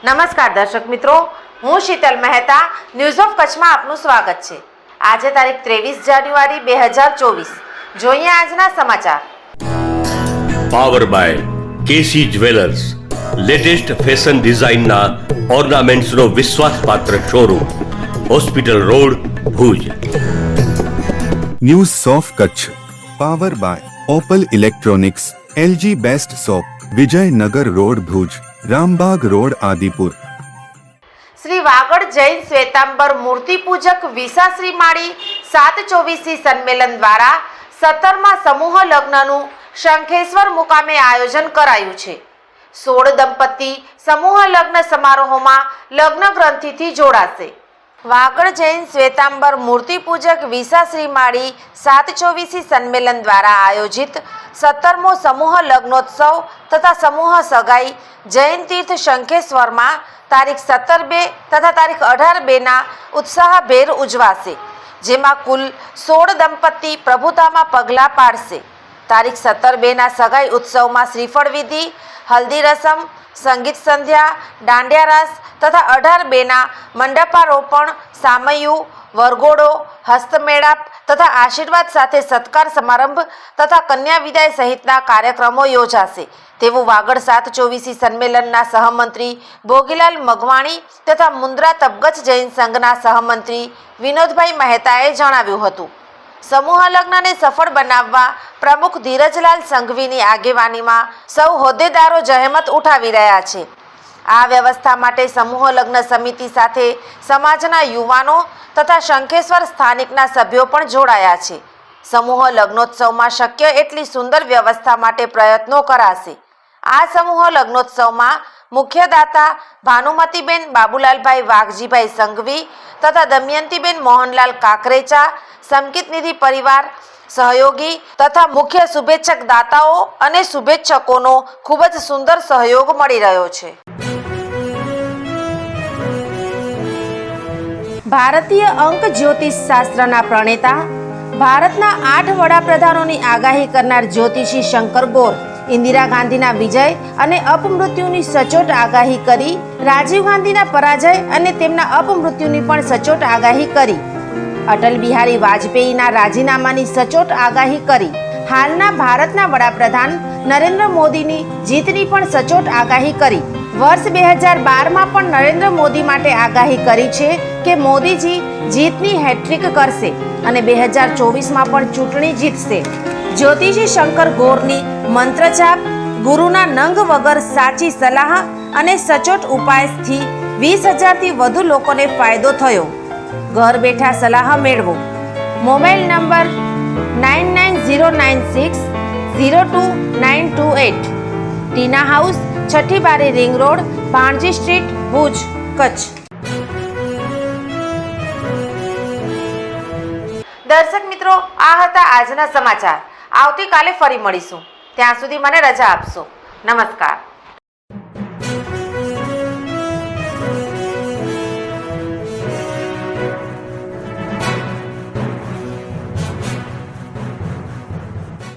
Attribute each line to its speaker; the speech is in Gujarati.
Speaker 1: નમસ્કાર દર્શક મિત્રો, હું શીતલ મહેતા ન્યૂઝ ઓફ કચ્છમાં આપનું સ્વાગત છે। આજે તારીખ 23 જાન્યુઆરી 2024। જોઈએ આજના સમાચાર।
Speaker 2: Power by KC jewellers, latest fashion ડિઝાઇનના ઓર્નામેન્ટ્સનો વિશ્વાસપાત્ર showroom, hospital road, Bhuj.
Speaker 3: News of Kutch power by opal electronics, LG best shop, Vijaynagar road, Bhuj, Rambag road, Adipur.
Speaker 1: Shri Vagad Jain Shwetambar Murti Pujak વિસાશ્રી માળી 724 સંમેલન દ્વારા 17મા સમૂહ લગ્નનું શંખેશ્વર મુકામે આયોજન કરાયું છે। 16 દંપતી સમૂહ લગ્ન સમારોહમાં લગ્ન ગ્રંથિથી જોડાશે। વાગડ જૈન શ્વેતાંબર મૂર્તિ પૂજક વિસાશ્રી માળી 724 સંમેલન દ્વારા આયોજિત 17મો સમૂહ લગ્નોત્સવ તથા સમૂહ સગાઈ જૈન તીર્થ શંખેશ્વરમાં તારીખ 17/2 તથા તારીખ 18/2ના ઉત્સાહભેર ઉજવાશે, જેમાં કુલ 16 દંપતી પ્રભુતામાં પગલાં પાડશે। તારીખ 17/2ના સગાઈ ઉત્સવમાં શ્રીફળ વિધિ, હલ્દી રસમ, સંગીત સંધ્યા, દાંડિયા રાસ તથા 18/2ના મંડપારોપણ, સામૈયું, વરઘોડો, હસ્તમેળાપ તથા આશીર્વાદ સાથે સત્કાર સમારંભ તથા કન્યા વિદાય સહિતના કાર્યક્રમો યોજાશે તેવું વાગડ 724 સંમેલનના સહમંત્રી ભોગીલાલ મગવાણી તથા મુન્દ્રા તબગચ જૈન સંઘના સહમંત્રી વિનોદભાઈ મહેતાએ જણાવ્યું હતું। સમૂહ લગ્નને સફળ બનાવવા પ્રમુખ ધીરજલાલ સંઘવીની આગેવાનીમાં સૌ હોદ્દેદારો જહેમત ઉઠાવી રહ્યા છે। આ વ્યવસ્થા માટે સમૂહ લગ્ન સમિતિ સાથે સમાજના યુવાનો તથા શંખેશ્વર સ્થાનિકના સભ્યો પણ જોડાયા છે। સમૂહ લગ્નોત્સવમાં શક્ય એટલી સુંદર વ્યવસ્થા માટે પ્રયત્નો કરાશે। આ સમૂહ લગ્નોત્સવમાં મુખ્ય દાતા ભાનુમતીબેન બાબુલાલભાઈ વાઘજીભાઈ સંઘવી તથા દમયંતીબેન મોહનલાલ કાકરેચા, સંકિત નિધિ પરિવાર, સહયોગી તથા મુખ્ય શુભેચ્છક દાતાઓ અને શુભેચ્છકોનો ખૂબ જ સુંદર સહયોગ મળી રહ્યો છે। ભારતીય અંક જ્યોતિષ શાસ્ત્રના પ્રણેતા, ભારતના 8 વડાપ્રધાનોની આગાહી કરનાર જ્યોતિષી શંકર ગોર ઇન્દિરા ગાંધીના વિજય અને અપમૃત્યુની સચોટ આગાહી કરી, રાજીવ ગાંધીના પરાજય અને તેમના અપમૃત્યુની પણ સચોટ આગાહી કરી, અટલ બિહારી વાજપેયીના રાજીનામાની સચોટ આગાહી કરી, હાલના ભારતના વડાપ્રધાન નરેન્દ્ર મોદીની જીતની પણ સચોટ આગાહી કરી, વર્ષ 2012માં પણ નરેન્દ્ર મોદી માટે આગાહી કરી છે કે મોદીજી જીતની હેટ્રિક કરશે અને 2024માં પણ ચૂંટણી જીતશે। જ્યોતિષી શંકર ગોરની મંત્રજાપ, ગુરુના નંગ વગર સાચી સલાહ અને સચોટ ઉપાયથી 20,000થી વધુ લોકોને ફાયદો થયો। ઘર બેઠા સલાહ મેળવો। Mobile number 9909602928। ટીના હાઉસ, છઠ્ઠી બારી ring road, Bhanji street, Bhuj, Kutch. દર્શક મિત્રો, આ હતા આજના સમાચાર। આવતીકાલે ફરી મળીશું, ત્યાં સુધી મને રજા આપશો। નમસ્કાર।